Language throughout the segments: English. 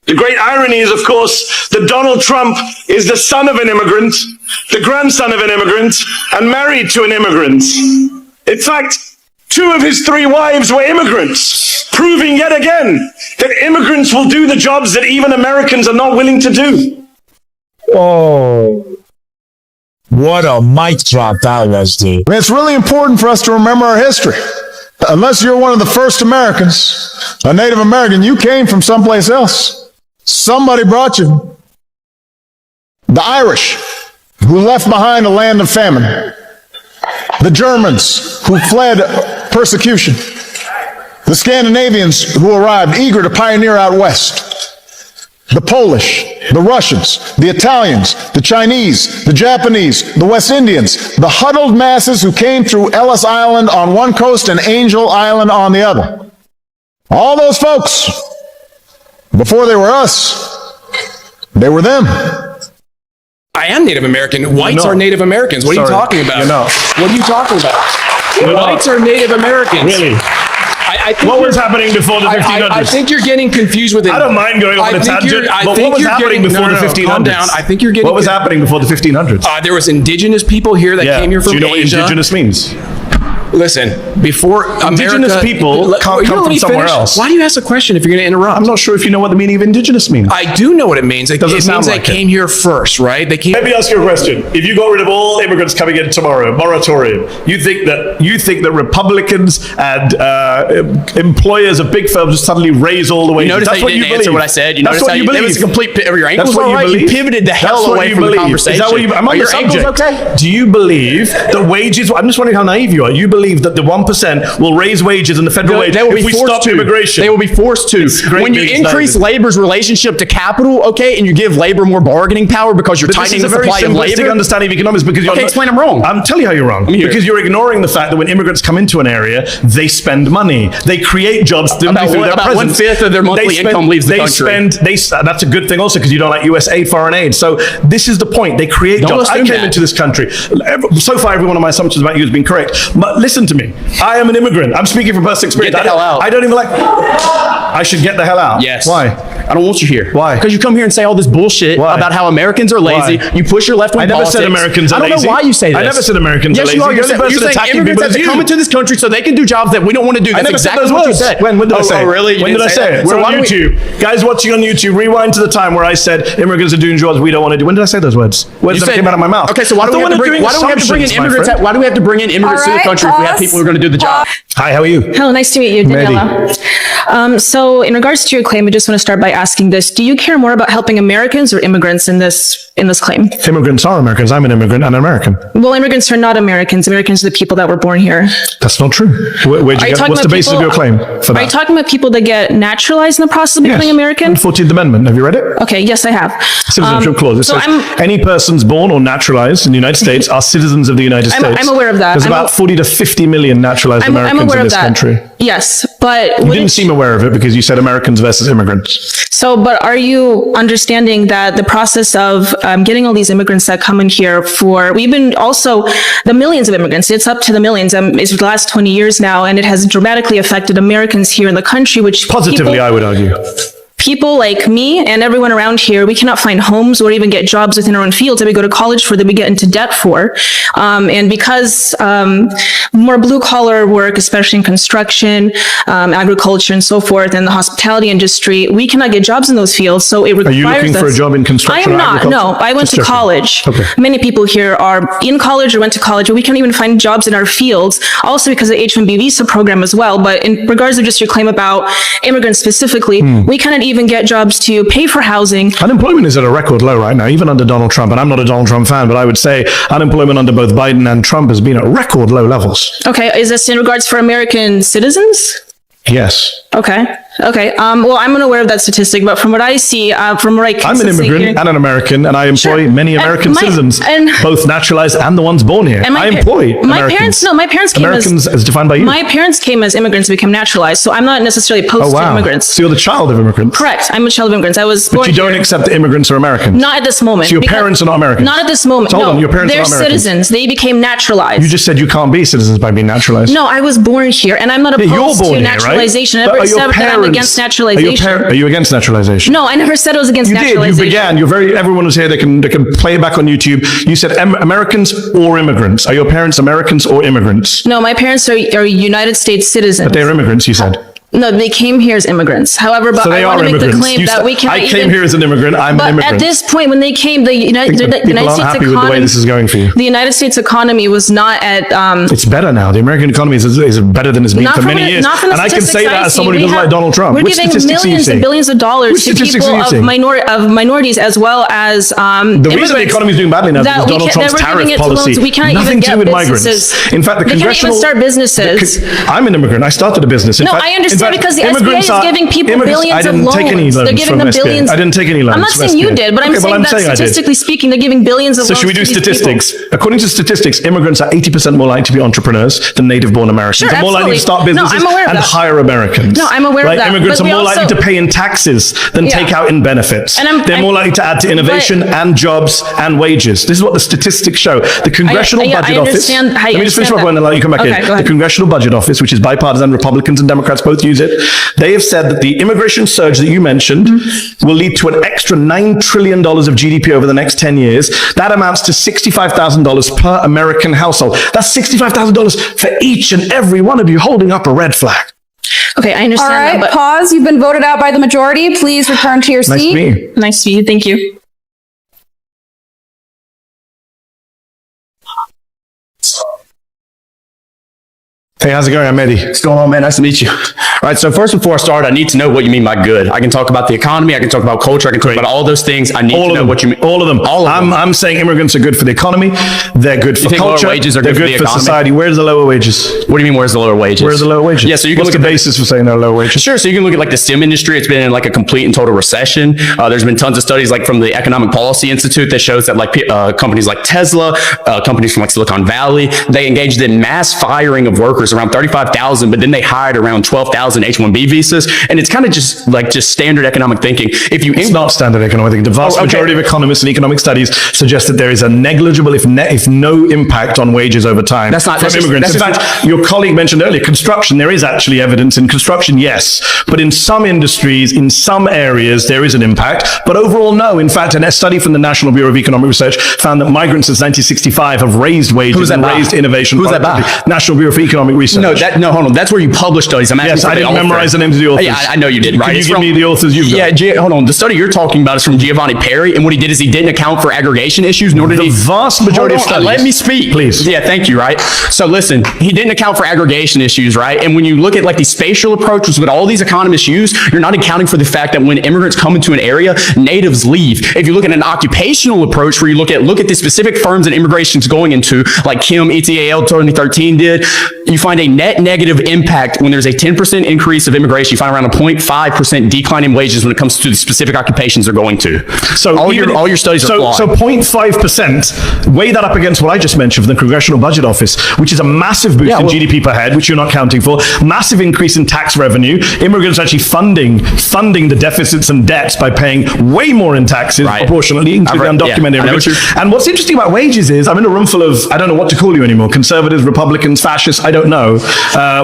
The great irony is, of course, that Donald Trump is the son of an immigrant, the grandson of an immigrant, and married to an immigrant. In fact, 2 of his 3 wives were immigrants, proving yet again that immigrants will do the jobs that even Americans are not willing to do. Oh, what a mic drop that was, dude. I mean, it's really important for us to remember our history. Unless you're one of the first Americans, a Native American, you came from someplace else. Somebody brought you. The Irish, who left behind a land of famine. The Germans, who fled persecution. The Scandinavians, who arrived eager to pioneer out west. The Polish, the Russians, the Italians, the Chinese, the Japanese, the West Indians, the huddled masses who came through Ellis Island on one coast and Angel Island on the other. All those folks, before they were us, they were them. I am Native American. Whites are Native Americans. What are you talking about? What are you talking about? Whites are Native Americans. Really? I think what was happening before the 1500s? I think you're getting confused with it. I don't mind going on a tangent, but what was happening before the 1500s? Calm down. I think you're getting... What was happening before the 1500s? There was indigenous people here that came here from Asia. Do you know what indigenous means? Listen, before indigenous people can't come from somewhere else. Why do you ask a question if you're going to interrupt? I'm not sure if you know what the meaning of indigenous means. I do know what it means. It means they came here first, right? They came. Let me ask you a question. If you got rid of all immigrants coming in tomorrow, moratorium, you think that Republicans and employers of big firms just suddenly raise all the wages? You notice how you didn't answer what I said. You notice how you believe. It was a complete. Your ankles all right. You pivoted the hell away from the conversation. Is that what you? Am I your ankles okay? Do you believe that wages? I'm just wondering how naive you are. You believe that the 1% will raise wages in the federal wage if we stop immigration. They will be forced to. When you increase labor's relationship to capital, okay, and you give labor more bargaining power because you're tightening the supply of labor. This is a very simplistic understanding of economics because you're explain I'm wrong. I'm telling you how you're wrong. Because you're ignoring the fact that when immigrants come into an area, they spend money. They create jobs through their presence. 1/5 of their monthly income leaves the country. That's a good thing also because you don't like US aid, foreign aid. So this is the point. They create jobs. I came into this country. So far, every one of my assumptions about you has been correct. But listen to me. I am an immigrant. I'm speaking from personal experience. Get the hell out. I don't even like... I should get the hell out. Yes. Why? I don't want you here. Why? Because you come here and say all this bullshit about how Americans are lazy. Why? You push your left-wing politics. I never said Americans are lazy. I don't know why you say this. I never said Americans are lazy. Yes, you are. You're saying immigrants have to come into this country so they can do jobs that we don't want to do. That's exactly what you said. When did I say it? Oh, really? When did I say it? We're on YouTube. Guys watching on YouTube, rewind to the time where I said immigrants are doing jobs we don't want to do. When did I say those words? Words that came out of my mouth. Okay, so why do we have to bring in immigrants to the country if we have people who are going to do the job? Hi, how are you? Hello, nice to meet you, Daniela. So in regards to your claim, I just want to start by asking this. Do you care more about helping Americans or immigrants in this claim? Immigrants are Americans. I'm an immigrant and an American. Well, immigrants are not Americans. Americans are the people that were born here. That's not true. What's the basis of your claim for that? Are you talking about people that get naturalized in the process of becoming American? 14th Amendment. Have you read it? Okay, yes, I have. Citizenship clause. It says any persons born or naturalized in the United States are citizens of the United States. I'm aware of that. There's about 40 to 50 million naturalized Americans in this country. Yes, but... You didn't seem aware of it because you said Americans versus immigrants. So, but are you understanding that the process of getting all these immigrants that come in here we've been also, the millions of immigrants, it's up to the millions, it's the last 20 years now, and it has dramatically affected Americans here in the country, which... Positively, I would argue. People like me and everyone around here, we cannot find homes or even get jobs within our own fields that we go to college for, that we get into debt for. And because more blue-collar work, especially in construction, agriculture, and so forth, and the hospitality industry, we cannot get jobs in those fields. So it requires us... Are you looking for a job in construction? I am not. No, I went to college. Okay. Many people here are in college or went to college, but we can't even find jobs in our fields. Also because of the H-1B visa program as well. But in regards to just your claim about immigrants specifically, we cannot even get jobs to pay for housing. Unemployment is at a record low right now, even under Donald Trump. And I'm not a Donald Trump fan, but I would say unemployment under both Biden and Trump has been at record low levels. Okay, is this in regards for American citizens? Yes. Okay. Well, I'm unaware of that statistic, but from what I see, from what I can I'm an immigrant and an American, and I employ many American citizens, both naturalized and the ones born here. I employ Americans. My parents came Americans as defined by you. My parents came as immigrants to become naturalized, so I'm not necessarily opposed to immigrants. So you're the child of immigrants? Correct. I'm a child of immigrants. I was born But you don't accept that immigrants are Americans? Not at this moment. So your parents are not Americans? Not at this moment. So hold on, your parents are not Americans? They're citizens. They became naturalized. You just said you can't be citizens by being naturalized. No, I was born here, and I'm not opposed to naturalization. But are your parents I'm against naturalization. Are you against naturalization? No, I never said I was against You did. naturalization. You began. Everyone was here. They can play it back on YouTube. You said Americans or immigrants. Are your parents Americans or immigrants? No, my parents are United States citizens. But they're immigrants, you said. No, they came here as immigrants. However, but So I want to make the claim that we cannot I came here as an immigrant. I'm an immigrant. At this point, when they came, the United People States aren't happy with the way this is going for you. The United States economy was not at. It's better now. The American economy is better than it's been Not for from many the- years. not from the And I can say statistics that I as see. someone who We doesn't like have- Donald Trump. We're Which giving statistics do you millions see? and billions of dollars Which to people statistics do you see? of minorities as well as The reason the economy is doing badly now is because Donald Trump's tariff policy. We can't Nothing even to do get with businesses. migrants. In fact, the They can't congressional. even start businesses. I'm an immigrant. I started a business. In No, fact- I in understand fact, because the SBA immigrants is are- giving people immigrants- billions I didn't of take any loans. loans They're giving from them SBA. billions. I didn't take any loans I'm not from saying you SBA. did, but I'm Okay, well, saying I'm that saying I did. statistically speaking, they're giving billions of So loans should we do to these people. statistics? According to statistics, immigrants are 80% more likely to be entrepreneurs than native-born Americans. Sure, They're more likely to start absolutely. No, businesses I'm aware of and that. hire Americans. No, I'm aware of right? that, Immigrants but are we more likely also- to pay in taxes than Yeah. take out in benefits. And They're more likely to add to innovation and jobs and wages. This is what the statistics show. The Congressional Budget Office. Let me just finish my point and then let you come back in. Okay, go The ahead. Congressional Budget Office, which is bipartisan, Republicans and Democrats both use it. They have said that the immigration surge that you mentioned will lead to an extra $9 trillion of GDP over the next 10 years. That amounts to $65,000 per American household. That's $65,000 for each and every one of you holding up a red flag. Okay, I All understand right, that, but pause. You've been voted out by the majority. Please return to your Nice seat. to meet you. nice to meet you. Thank you. Hey, how's it going? I'm Eddie. What's going on, man? Nice to meet you. All right, so first, before I start, I need to know what you mean by good. I can talk about the economy, I can talk about culture, I can talk about all those things. I need to know what you mean. All of them. All of them. I'm saying immigrants are good for the economy. They're good for think lower culture. wages are They're good for good the for economy? society. Where's the lower wages? What do you mean, where's the lower wages? Where's the lower wages? Yeah, so you can What's look the at basis for saying there are lower wages? Sure, so you can look at like the STEM industry. It's been in like a complete and total recession. There's been tons of studies like from the Economic Policy Institute that shows that like companies like Tesla, companies from like Silicon Valley, they engaged in mass firing of workers, around 35,000, but then they hired around 12,000 H-1B visas. And it's kind of just standard economic thinking. If you It's not standard economic thinking. The vast majority of economists and economic studies suggest that there is a negligible, if no impact on wages over time That's not- from that's just- immigrants. that's In just- fact, your colleague mentioned earlier, construction, there is actually evidence in construction, yes. But in some industries, in some areas, there is an impact. But overall, no. In fact, a study from the National Bureau of Economic Research found that migrants since 1965 have raised wages Who's that and by? raised innovation. Who's that by? productivity. National Bureau for Economic Research. No, hold on. That's where you publish studies. I'm asking Yes, for I the didn't author. memorize the names of the authors. Yeah, I know you did, right? Can you It's give from- me the authors you've got? Yeah, hold on. The study you're talking about is from Giovanni Perry, and what he did is he didn't account for aggregation issues, nor did The he. vast majority of Hold on, studies. let me speak, Please. Yeah, thank you. Right. So listen, he didn't account for aggregation issues, right? And when you look at like the spatial approaches that all these economists use, you're not accounting for the fact that when immigrants come into an area, natives leave. If you look at an occupational approach, where you look at the specific firms that immigration's going into, like Kim ETAL 2013 did, you find a net negative impact when there's a 10% increase of immigration. You find around a 0.5% decline in wages when it comes to the specific occupations they're going to. So all your studies are flawed. So 0.5%, weigh that up against what I just mentioned from the Congressional Budget Office, which is a massive boost in GDP per head, which you're not counting for, massive increase in tax revenue, immigrants actually funding the deficits and debts by paying way more in taxes proportionately, including undocumented immigrants. And what's interesting about wages is, I'm in a room full of, I don't know what to call you anymore, conservatives, Republicans, fascists, I don't know.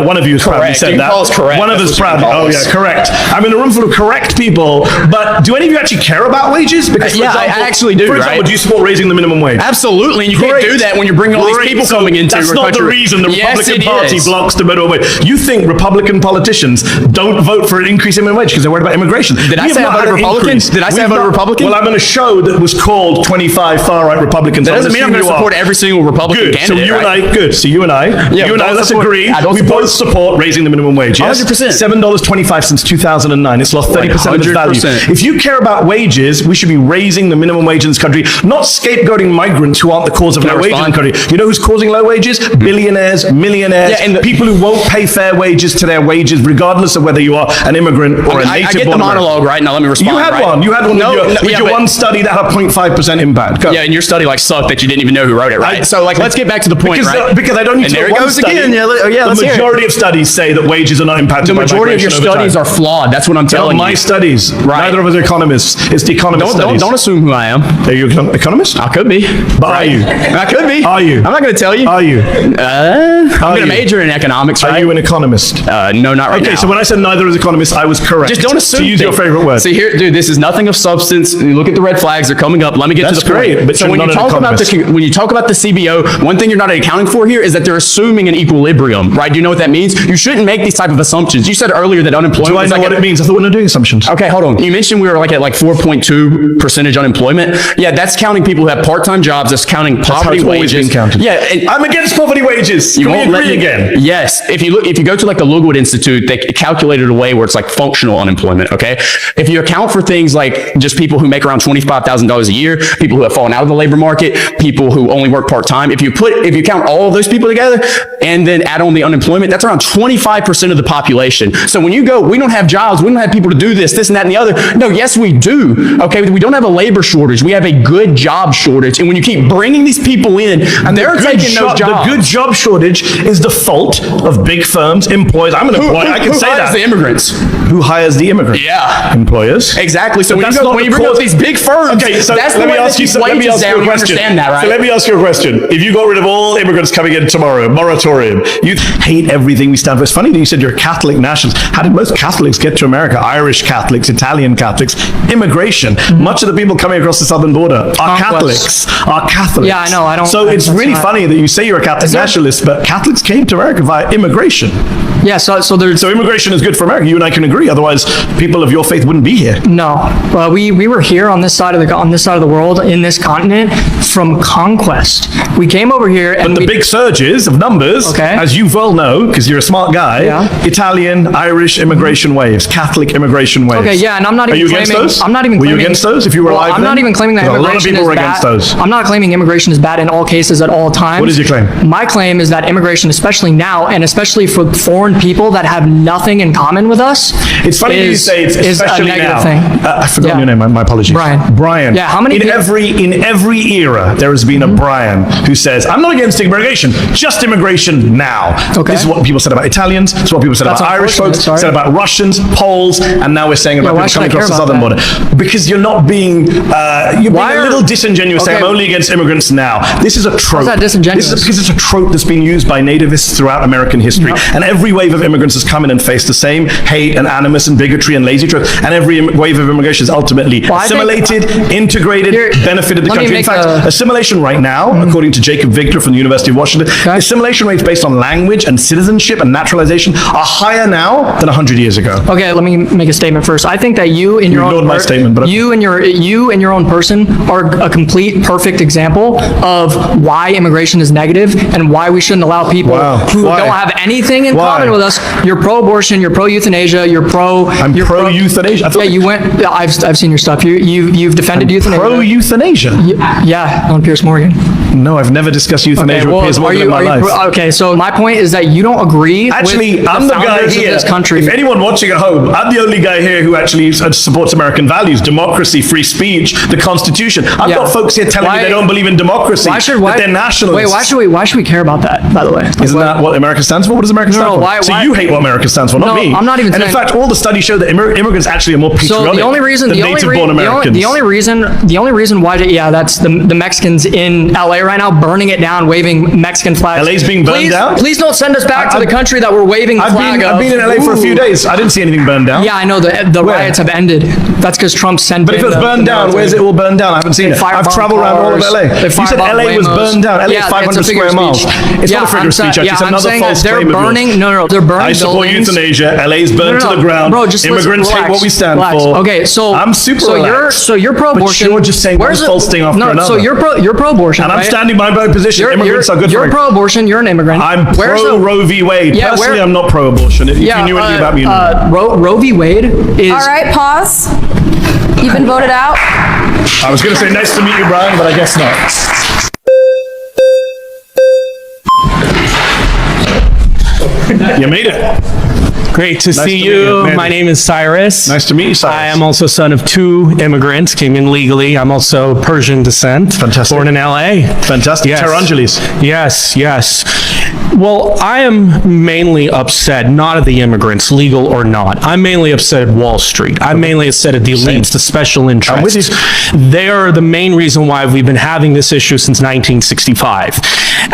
One of you has proudly said You that. call us correct. One of us proudly, oh yeah, correct. I'm in a room full of correct people, but do any of you actually care about wages? Because for Yeah, I example, actually do, For example, right? do you support raising the minimum wage? Absolutely, and you can't do that when you're bringing all these Great. people So coming into that's your not country. the reason the Yes, Republican it Party is. blocks the minimum wage. You think Republican politicians don't vote for an increase in minimum wage because they're worried about immigration. Did I We have say I not voted had an Republican? increase. Did I say We've I voted not- Republican? Well, I'm on a show that was called 25 far-right Republicans. That doesn't mean I'm going to support every single Republican Good. candidate. So you right? and I, good. So you and I, let's agree. We both support raising the minimum wage. Yes? 100%. $7.25 since 2009. It's lost 30% of its value. 100%. If you care about wages, we should be raising the minimum wage in this country, not scapegoating migrants who aren't the cause of Can I low wages in the respond? country. You know who's causing low wages? Billionaires, millionaires, Yeah, and people who won't pay fair wages to their wages, regardless of whether you are an immigrant or a I native get the born monologue, right? Now let me respond. You had right? one. You had one No, with your but- one study that had a 0.5% impact. Go. Yeah, and your study sucked that you didn't even know who wrote it, right? So let's get back to the point, because, right? because I don't need And to there know it one goes study. again. Yeah, let's the hear it. majority of studies say that wages are not impacted The by majority of your migration over studies time. are flawed. That's what I'm telling you. My studies. Right. Neither of us are economists. It's the economist studies. Don't assume who I am. Are you an economist? I could be. But are you? I could be. Are you? I'm not going to tell you. Are you? I'm going to you? major in economics, right? Are you an economist? No, not right now. Okay, so when I said neither is economist, I was correct. Just don't assume. To use your things. favorite word. See here, dude, this is nothing of substance. You look at the red flags; they're coming up. Let me get That's to the point. great, but so you're when not you an talk about economist. when you talk about the CBO, one thing you're not accounting for here is that they're assuming an equilibrium, right? Do you know what that means? You shouldn't make these type of assumptions. You said earlier that unemployment. Do I was know like what at- it means? I thought we were not doing assumptions. Okay, hold on. You mentioned we were like at like 4.2% unemployment. Yeah, that's counting people who have part-time jobs. That's counting poverty it's always wages. been counted. Yeah, and I'm against poverty wages. you Can we won't let agree me again? Yes, if you go to like the Lookwood Institute, they calculate it a way where it's like functional unemployment. Okay, if you account for things like just people who make around $25,000 a year, people who have fallen out of the labor market, people who only work part-time, if you count all of those people together and then add on the unemployment, that's around 25% of the population. So when you go, we don't have jobs, we don't have people to do this, and that, and the other. No, yes, we do. Okay, we don't have a labor shortage. We have a good job shortage. And when you keep bringing these people in, and they're taking those jobs. The good job shortage is the fault of big firms, employers. I'm an employer. I can say hires that. the immigrants? Who hires the immigrants? Yeah. Employers. Exactly. So But when that's not you the bring up cause- these big firms, Okay, so that's the let me way ask that you. keep Let me wages ask down. you a You question. understand that, right? So let me ask you a question. If you got rid of all immigrants coming in tomorrow, moratorium, you'd hate everything we stand for. It's funny that you said you're a Catholic nationalist. How did most Catholics get to America? Irish Catholics, Italian Catholics, immigration. Much of the people coming across the southern border are Catholics. Yeah, I know. I don't. So it's that's really not- funny that you say you're a Catholic nationalist, but Catholics came to America via immigration. Yeah, so there's So immigration is good for America. You and I can agree. Otherwise, people of your faith wouldn't be here. no. We were here on this side of the world in this continent from conquest. We came over here and The big surges of numbers, Okay. as you well know, because you're a smart guy, Yeah. Italian, Irish immigration waves, Catholic immigration waves. Okay, yeah, and I'm not Are even you claiming. against those? I'm not even Were claiming. you against those if you were Well, alive I'm then? not even claiming that 'Cause immigration a lot of people were is against bad. those. I'm not claiming immigration is bad in all cases at all times. What is your claim? My claim is that immigration, especially now, and especially for foreign people that have nothing in common with us, It's funny that you say it's is a especially negative now. thing. I forgot Yeah. your name. My apologies. Brian. Brian. Yeah, how many in people- every era there has been a Brian who says, "I'm not against immigration, just immigration now." Okay. This is what people said about Italians. This is what people said That's about Irish unfortunate, folks. sorry. Said about Russians, Poles, and now we're saying about why people should I coming across the care southern about border. Because you're not being you're Why being a are- little disingenuous saying, Okay. "I'm only against immigrants now." This is a trope. that disingenuous? This is because it's a trope that's been used by nativists throughout American history, and every wave of immigrants has come in and faced the same hate and animus and bigotry and lazy trope, and every wave of immigration is ultimately Well, I think- assimilated, integrated, Here, benefited the let me country. In make fact, assimilation right now, according to Jacob Victor from the University of Washington, Okay. assimilation rates based on language and citizenship and naturalization are higher now than 100 years ago. Okay, let me make a statement first. I think that you in your ignored own my statement, but okay. you in your own person are a complete perfect example of why immigration is negative and why we shouldn't allow people Wow. who Why? don't have anything in Why? common with us. You're pro-abortion, you're pro-euthanasia, you're I'm pro-euthanasia. I thought- Yeah, you went. Yeah, I've seen your stuff. You've defended euthanasia. Pro-euthanasia? Yeah, on Piers Morgan. No, I've never discussed euthanasia with Piers Morgan in my life. Okay, so my point is that you don't agree Actually, with I'm the guy founders here. of this country. If anyone watching at home, I'm the only guy here who actually supports American values, democracy, free speech, the Constitution. I've Yeah. got folks here telling me they don't believe in democracy, that they're nationalists. Wait, why should we care about that, by the way? Isn't that what America stands for? What does America stand for? So you hate what America stands for, not No, me. I'm not even And in saying- fact, all the studies show that immigrants actually are more patriotic So the only reason, than native-born Americans. the only reason why, that's the Mexicans in LA right now burning it down, waving Mexican flags. LA's being burned please, down? Please don't send us back to the country that we're waving the flag I've of. been in LA for a few Ooh. days. I didn't see anything burned down. Yeah, I know the Where? riots have ended. That's because Trump sent. But if it was burned down, where's it all burned down? I haven't seen it. I've traveled around all of LA. You said LA was burned down. LA is 500 square miles. It's not a figure of speech, actually. It's another false they're claim of yours. burning. No, they're burning. I support buildings. euthanasia. LA's burned to the ground. Bro, just Immigrants hate what we stand for. Okay, so I'm super relaxed. So you're pro-abortion. But you're just saying one false thing after another. So you're pro-abortion. And I'm right? standing by my position. Immigrants are good for You're pro-abortion. You're an immigrant. I'm Where's pro the- Roe v. Wade. Yeah, Personally, where- I'm not pro-abortion. If you knew anything about me, you know. Roe v. Wade is. All right, pause. You've been voted out. I was going to say nice to meet you, Brian, but I guess not. You made it. Great to see to you. meet you. My name is Cyrus. Nice to meet you, Cyrus. I am also son of 2 immigrants, came in legally. I'm also Persian descent. Fantastic. Born in LA. Fantastic. Yes. Terangelis. Yes, yes. Well, I am mainly upset, not at the immigrants, legal or not. I'm mainly upset at Wall Street. I'm mainly upset at the elites, the special interests. I'm with you. They are the main reason why we've been having this issue since 1965.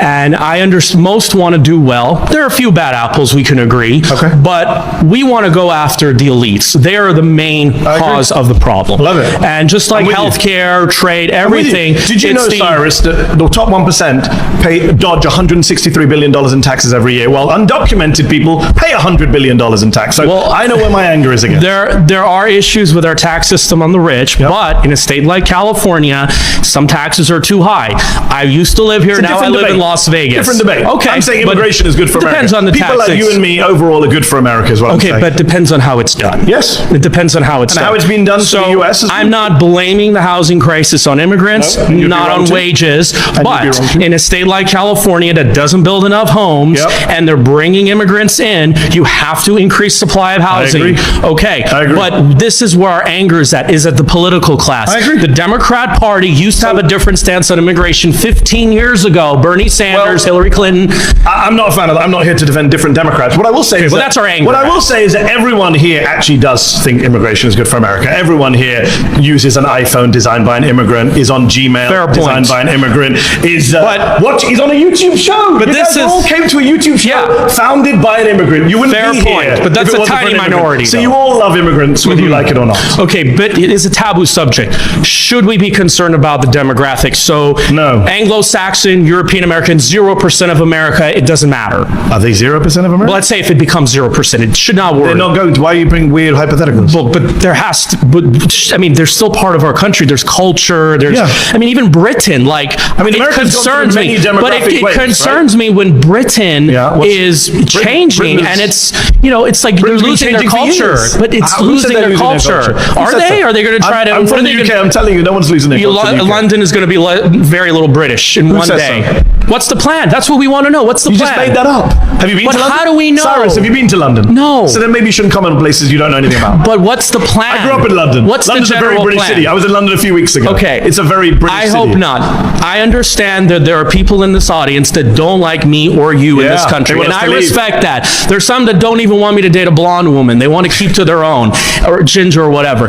And I understand most want to do well. There are a few bad apples, we can agree. Okay. But we want to go after the elites. They are the main cause of the problem. Love it. And just like I'm with you. healthcare, trade, everything. Did you know, it's the- Cyrus, that the top 1% dodge $163 billion in taxes every year, while undocumented people pay $100 billion in tax? So Well, I know where my anger is again. There are issues with our tax system on the rich, but in a state like California, some taxes are too high. I used to live here, now I live in Las Vegas. Different debate. Okay. I'm saying but immigration is good for America. Depends on the People like tactics. you and me overall are good for America, is what I'm Okay, saying. but depends on how it's done. Yes. It depends on how it's And done. how it's been done for the US is- I'm not blaming the housing crisis on immigrants, No, and you'd be not wrong on too. wages, you'd be but wrong too. in a state like California that doesn't build enough homes Yep. and they're bringing immigrants in, you have to increase supply of housing. agree. Okay. I agree. But this is where our anger is at the political class. I agree. The Democrat Party used to have a different stance on immigration 15 years ago. Bernie Sanders, Hillary Clinton. I'm not a fan of that. I'm not here to defend different Democrats. What I will say is well, that- that's our anger. What I will say is that everyone here actually does think immigration is good for America. Everyone here uses an iPhone designed by an immigrant, is on Gmail Fair designed point. by an immigrant, is But- is on a YouTube show. But You this guys is- all came to a YouTube show Yeah. founded by an immigrant. You wouldn't Fair be point. here. But that's if it a wasn't for tiny an immigrant. minority, So though. you all love immigrants, whether you like it or not. Okay, but it is a taboo subject. Should we be concerned about the demographics? So, No. Anglo-Saxon, European American, 0% of America, it doesn't matter. Are they 0% of America? Let's say if it becomes 0%, it should not worry. They're not going to. Why are you bringing weird hypotheticals? But there has to, but I mean, they're still part of our country. There's culture. There's, Yeah. I mean, even Britain, like, I mean, it America's gone concerns through me, many but demographic it waves, concerns me when Britain Yeah, what's- is changing Britain is- and it's, it's like they're Britain's been losing their changing for culture, years. but it's Who said losing they're their losing culture. Who Are said they? so? Are they going to try to? I'm what from are the they UK. gonna- I'm telling you, no one's losing their culture. in the UK. London is going to be very little British in one says day. so? What's the plan? That's what we want to know. What's the You plan? just made that up. Have you been But to London? how do we know? Cyrus, have you been to London? No. So then maybe you shouldn't comment on places you don't know anything about. But what's the plan? I grew up in London. What's London's the a very general British plan? city. I was in London a few weeks ago. Okay. It's a very British I city. hope not. I understand that there are people in this audience that don't like me or you in Yeah, this country, they want and us I to leave. respect that. There's some that don't even want me to date a blonde woman. They want to keep to their own, or ginger or whatever.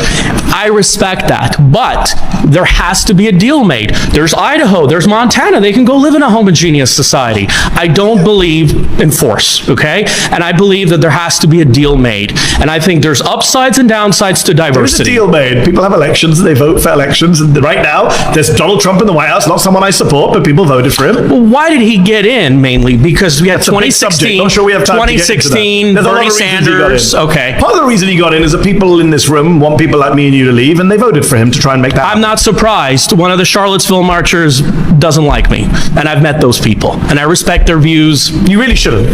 I respect that, but there has to be a deal made. There's Idaho, there's Montana. They can go live in a homogeneous society. I don't believe in force, okay? And I believe that there has to be a deal made. And I think there's upsides and downsides to There's a diversity. deal made. People have elections. They vote for elections. And right now, there's Donald Trump in the White House. Not someone I support, but people voted for him. Well, why did he get in mainly? Because we had It's a big subject. 2016, I'm sure we have time to get into that. 2016, There's a lot Bernie of reasons he got Sanders. in. Okay. Part of the reason he got in is that people in this room want people like me and you to leave, and they voted for him to try and make that I'm happen. not surprised. One of the Charlottesville marchers doesn't like me, and I've met those people, and I respect their views. You really shouldn't.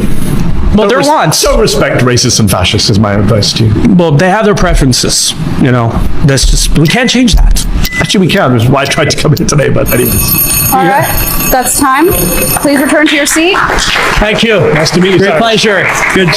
Well, they're wants. Don't respect racists and fascists is my advice to you. Well, they have their preferences. That's just, we can't change that. Actually, we can, which is why I tried to come in today, but anyways. All right, that's time. Please return to your seat. Thank you. Nice to meet you, Great sir. pleasure. Good.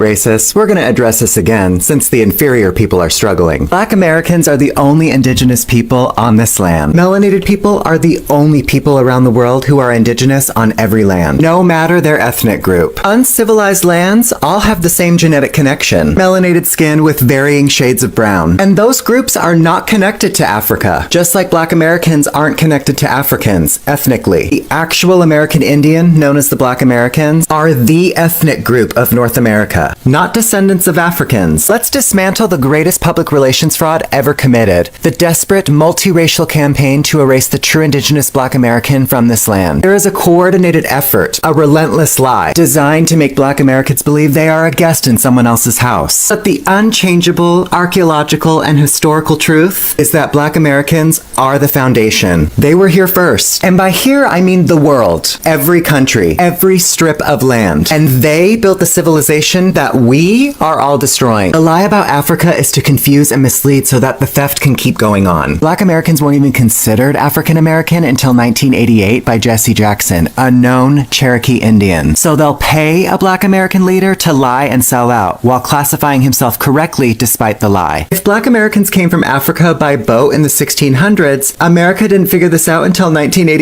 Racists, we're going to address this again since the inferior people are struggling. Black Americans are the only indigenous people on this land. Melanated people are the only people around the world who are indigenous on every land, no matter their ethnic group. Uncivilized lands all have the same genetic connection, melanated skin with varying shades of brown. And those groups are not connected to Africa, just like Black Americans aren't connected to Africans ethnically. The actual American Indian, known as the Black Americans, are the ethnic group of North America, not descendants of Africans. Let's dismantle the greatest public relations fraud ever committed, the desperate multiracial campaign to erase the true indigenous Black American from this land. There is a coordinated effort, a relentless lie, designed to make Black Americans believe they are a guest in someone else's house. But the unchangeable archaeological and historical truth is that Black Americans are the foundation. They were here first, And by here, I mean the world. Every country, every strip of land. And they built the civilization that we are all destroying. The lie about Africa is to confuse and mislead so that the theft can keep going on. Black Americans weren't even considered African American until 1988 by Jesse Jackson, a known Cherokee Indian. So they'll pay a Black American leader to lie and sell out, while classifying himself correctly despite the lie. If Black Americans came from Africa by boat in the 1600s, America didn't figure this out until 1988?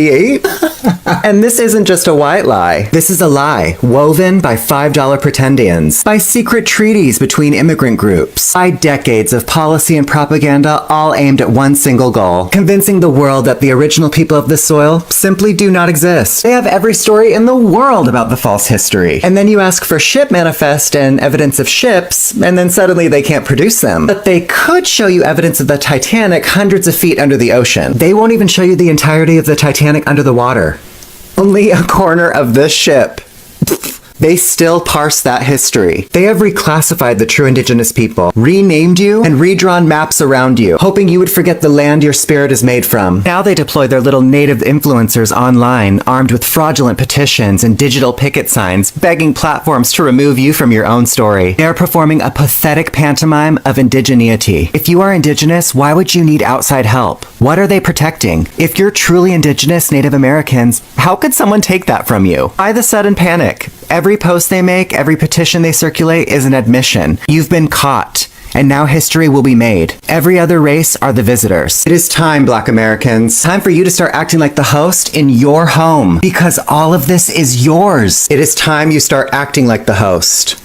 And this isn't just a white lie. This is a lie woven by $5 pretendians, by secret treaties between immigrant groups, by decades of policy and propaganda all aimed at one single goal, convincing the world that the original people of the soil simply do not exist. They have every story in the world about the false history. And then you ask for ship manifest and evidence of ships, and then suddenly they can't produce them. But they could show you evidence of the Titanic hundreds of feet under the ocean. They won't even show you the entirety of the Titanic under the water. Only a corner of this ship. They still parse that history. They have reclassified the true Indigenous people, renamed you, and redrawn maps around you, hoping you would forget the land your spirit is made from. Now they deploy their little native influencers online, armed with fraudulent petitions and digital picket signs, begging platforms to remove you from your own story. They are performing a pathetic pantomime of indigeneity. If you are Indigenous, why would you need outside help? What are they protecting? If you're truly Indigenous Native Americans, how could someone take that from you? Why the sudden panic? Every post they make, every petition they circulate is an admission. You've been caught, and now history will be made. Every other race are the visitors. It is time, Black Americans. Time for you to start acting like the host in your home, because all of this is yours. It is time you start acting like the host.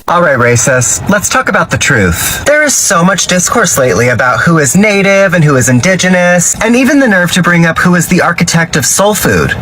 Alright, racists, let's talk about the truth. There is so much discourse lately about who is Native and who is Indigenous, and even the nerve to bring up who is the architect of soul food.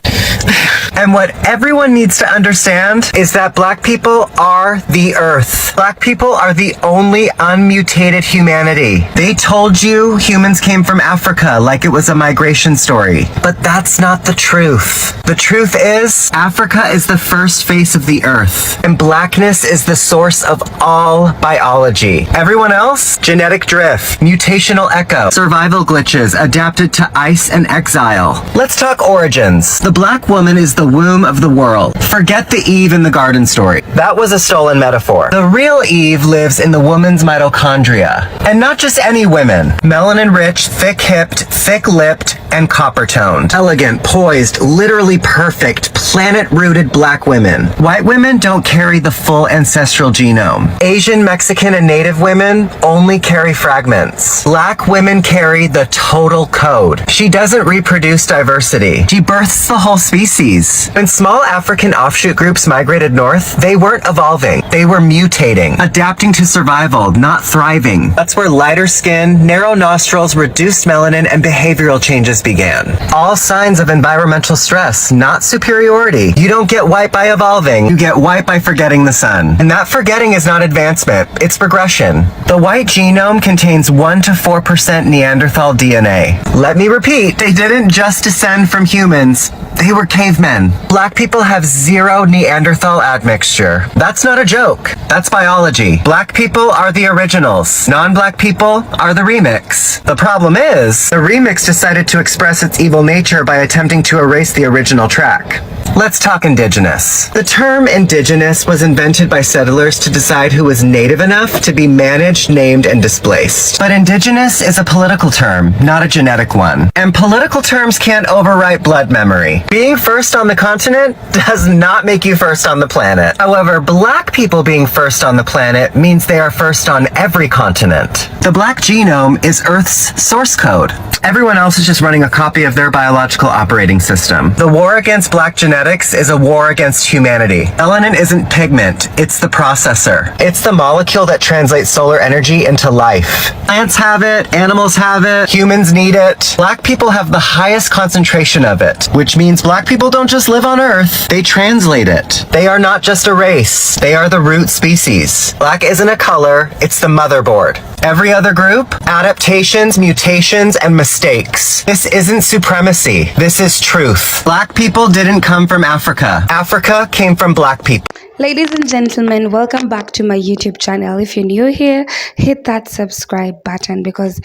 And what everyone needs to understand is that Black people are the Earth. Black people are the only unmutated humanity. They told you humans came from Africa like it was a migration story, but that's not the truth. The truth is, Africa is the first face of the Earth, and Blackness is the source of all biology. Everyone else? Genetic drift, mutational echo, survival glitches adapted to ice and exile. Let's talk origins. The Black woman is the womb of the world. Forget the Eve in the garden story. That was a stolen metaphor. The real Eve lives in the woman's mitochondria. And not just any women. Melanin-rich, thick-hipped, thick-lipped, and copper-toned. Elegant, poised, literally perfect, planet-rooted Black women. White women don't carry the full ancestral genome. Asian, Mexican, and Native women only carry fragments. Black women carry the total code. She doesn't reproduce diversity. She births the whole species. When small African offshoot groups migrated north, they weren't evolving. They were mutating, adapting to survival, not thriving. That's where lighter skin, narrow nostrils, reduced melanin, and behavioral changes began. All signs of environmental stress, not superiority. You don't get white by evolving. You get white by forgetting the sun. And that forgetting is not advancement, it's progression. The white genome contains 1 to 4% Neanderthal DNA. Let me repeat, they didn't just descend from humans. They were cavemen. Black people have zero Neanderthal admixture. That's not a joke. That's biology. Black people are the originals. Non-black people are the remix. The problem is, the remix decided to express its evil nature by attempting to erase the original track. Let's talk Indigenous. The term Indigenous was invented by settlers to decide who was Native enough to be managed, named, and displaced. But Indigenous is a political term, not a genetic one. And political terms can't overwrite blood memory. Being first on the continent does not make you first on the planet. However, Black people being first on the planet means they are first on every continent. The Black genome is Earth's source code. Everyone else is just running a copy of their biological operating system. The war against Black genetics is a war against humanity. Melanin isn't pigment, it's the processor. It's the molecule that translates solar energy into life. Plants have it, animals have it, humans need it. Black people have the highest concentration of it, which means Black people don't just live on Earth, they translate it. They are not just a race, they are the root species. Black isn't a color, it's the motherboard. Every other group, adaptations, mutations, and mistakes. This isn't supremacy, this is truth. Black people didn't come from Africa. Africa came from Black people. Ladies and gentlemen, welcome back to my YouTube channel. If you're new here, hit that subscribe button because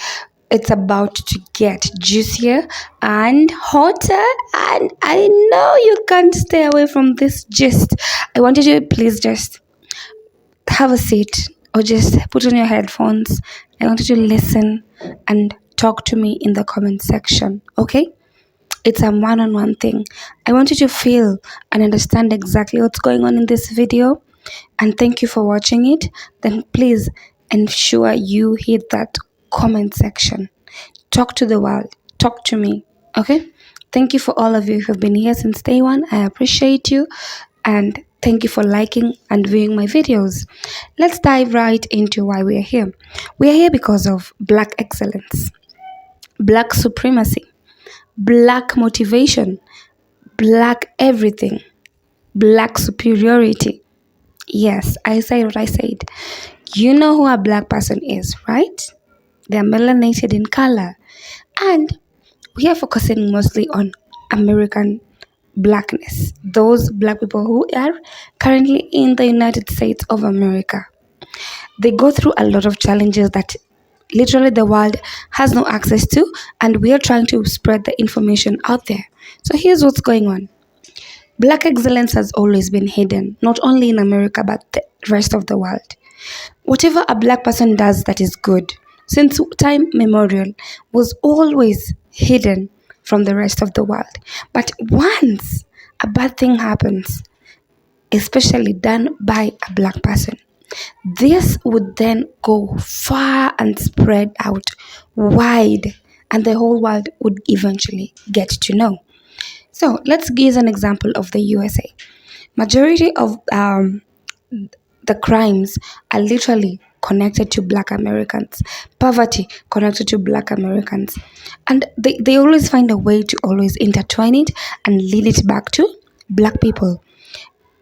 It's about to get juicier and hotter, and I know you can't stay away from this gist. I want you to please just have a seat or just put on your headphones. I want you to listen and talk to me in the comment section, okay? It's a one-on-one thing. I want you to feel and understand exactly what's going on in this video. And thank you for watching it. Then please ensure you hit that comment section. Talk to the world. Talk to me. Okay? Thank you for all of you who've been here since day one. I appreciate you. And thank you for liking and viewing my videos. Let's dive right into why we are here. We are here because of Black excellence, Black supremacy, Black motivation, Black everything, Black superiority. Yes, I said what I said. You know who a Black person is, right? They are melanated in color. And we are focusing mostly on American Blackness, those Black people who are currently in the United States of America. They go through a lot of challenges that literally the world has no access to, and we are trying to spread the information out there. So here's what's going on. Black excellence has always been hidden, not only in America, but the rest of the world. Whatever a Black person does that is good, since time memorial, was always hidden from the rest of the world. But once a bad thing happens, especially done by a Black person, this would then go far and spread out wide, and the whole world would eventually get to know. So let's give an example of the USA. Majority of the crimes are literally connected to Black Americans. Poverty connected to Black Americans. And they always find a way to always intertwine it and lead it back to Black people.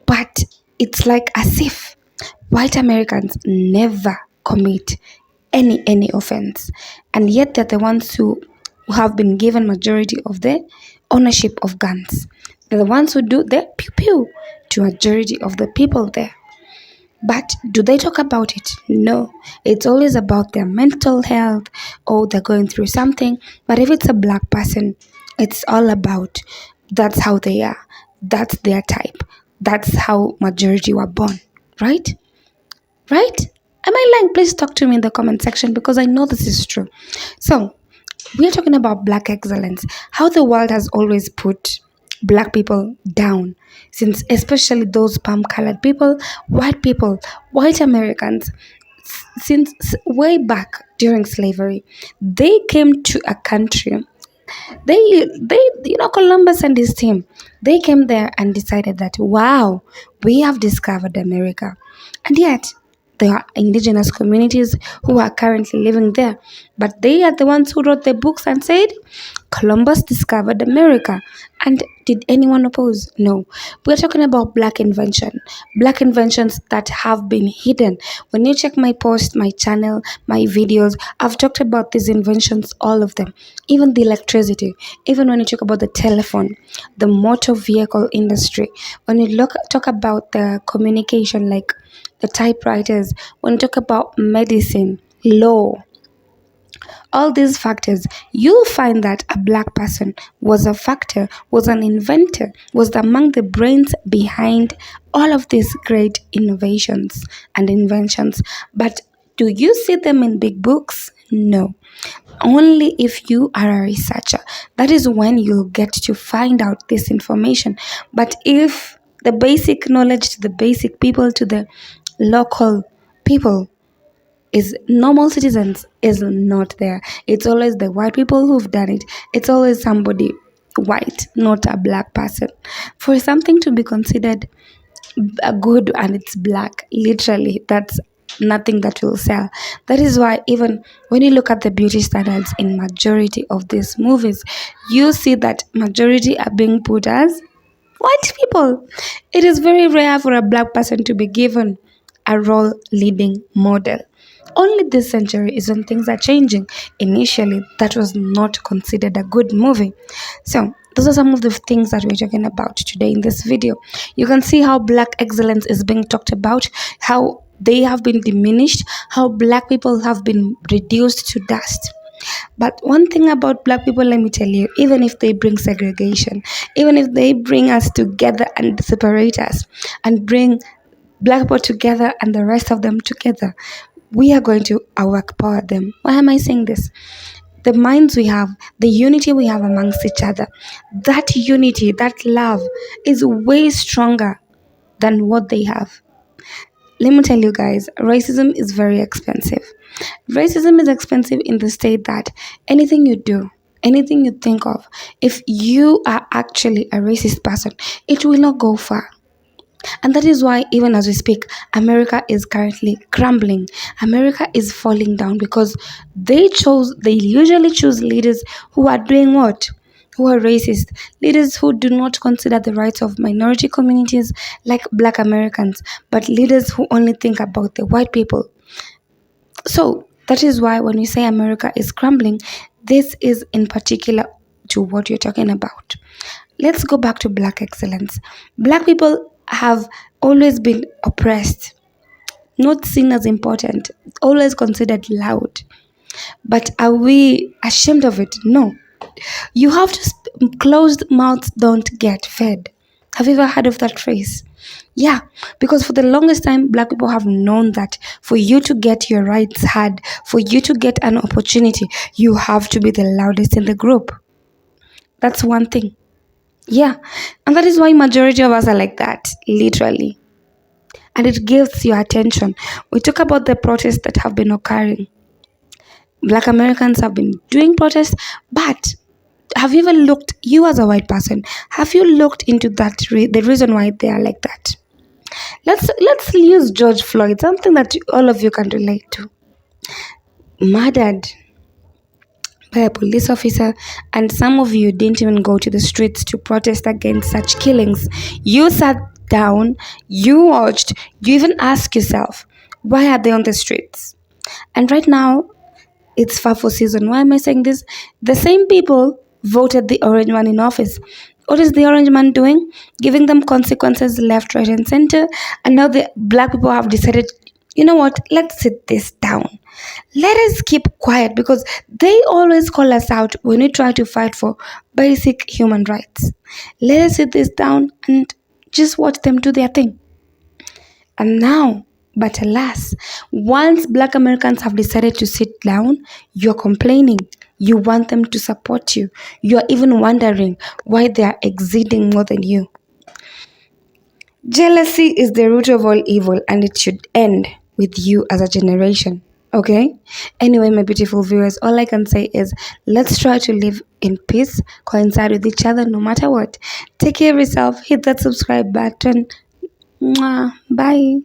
But it's like as if white Americans never commit any offense. And yet they're the ones who have been given majority of the ownership of guns. They're the ones who do the pew-pew to majority of the people there. But do they talk about it? No. It's always about their mental health, or they're going through something. But if it's a Black person, it's all about that's how they are. That's their type. That's how majority were born. Right? Right? Am I lying? Please talk to me in the comment section, because I know this is true. So, we are talking about Black excellence. How the world has always put Black people down, since especially those palm-colored people, white Americans, since way back during slavery, they came to a country. They Columbus and his team, they came there and decided that, wow, we have discovered America. And yet there are indigenous communities who are currently living there, but they are the ones who wrote the books and said Columbus discovered America. And did anyone oppose? No. We're talking about Black invention, Black inventions that have been hidden. When you check my post, my channel, my videos, I've talked about these inventions, all of them, even the electricity, even when you talk about the telephone, the motor vehicle industry, when you talk about the communication, like the typewriters, when you talk about medicine, law, all these factors, you'll find that a Black person was a factor, was an inventor, was among the brains behind all of these great innovations and inventions. But do you see them in big books? No. Only if you are a researcher. That is when you'll get to find out this information. But if the basic knowledge to the basic people, to the local people, is normal citizens, is not there. It's always the white people who've done it. It's always somebody white, not a Black person. For something to be considered a good and it's Black, literally, that's nothing that will sell. That is why even when you look at the beauty standards in majority of these movies, you see that majority are being put as white people. It is very rare for a Black person to be given a role leading model. Only this century is when things are changing. Initially, that was not considered a good movie. So, those are some of the things that we're talking about today in this video. You can see how Black excellence is being talked about, how they have been diminished, how Black people have been reduced to dust. But one thing about black people, let me tell you, even if they bring segregation, even if they bring us together and separate us and bring black people together and the rest of them together, we are going to overpower them. Why am I saying this? The minds we have, the unity we have amongst each other, that unity, that love is way stronger than what they have. Let me tell you guys, racism is very expensive. Racism is expensive in the state that anything you do, anything you think of, if you are actually a racist person, it will not go far. And that is why, even as we speak, America is currently crumbling. America is falling down because they usually choose leaders who are doing what? Who are racist. Leaders who do not consider the rights of minority communities like black Americans, but leaders who only think about the white people. So that is why when we say America is crumbling, this is in particular to what you're talking about. Let's go back to black excellence. Black people have always been oppressed, not seen as important, always considered loud. But are we ashamed of it? No. You have to closed mouths don't get fed. Have you ever heard of that phrase? Yeah, because for the longest time, black people have known that for you to get your rights heard, for you to get an opportunity, you have to be the loudest in the group. That's one thing. Yeah, and that is why majority of us are like that, literally. And it gives you attention. We talk about the protests that have been occurring. Black Americans have been doing protests, but have you ever looked, you as a white person, have you looked into that, the reason why they are like that? Let's use George Floyd, something that all of you can relate to. Murdered by a police officer, and some of you didn't even go to the streets to protest against such killings. You sat down, you watched, you even asked yourself, why are they on the streets? And right now, it's FAFO season. Why am I saying this? The same people voted the orange man in office. What is the orange man doing? Giving them consequences left, right, and center. And now the black people have decided, you know what? Let's sit this down. Let us keep quiet because they always call us out when we try to fight for basic human rights. Let us sit this down and just watch them do their thing. And now, but alas, once black Americans have decided to sit down, you're complaining. You want them to support you. You're even wondering why they are exceeding more than you. Jealousy is the root of all evil, and it should end with you as a generation. Okay? Anyway, my beautiful viewers, all I can say is let's try to live in peace, coincide with each other no matter what. Take care of yourself, hit that subscribe button. Mwah. Bye.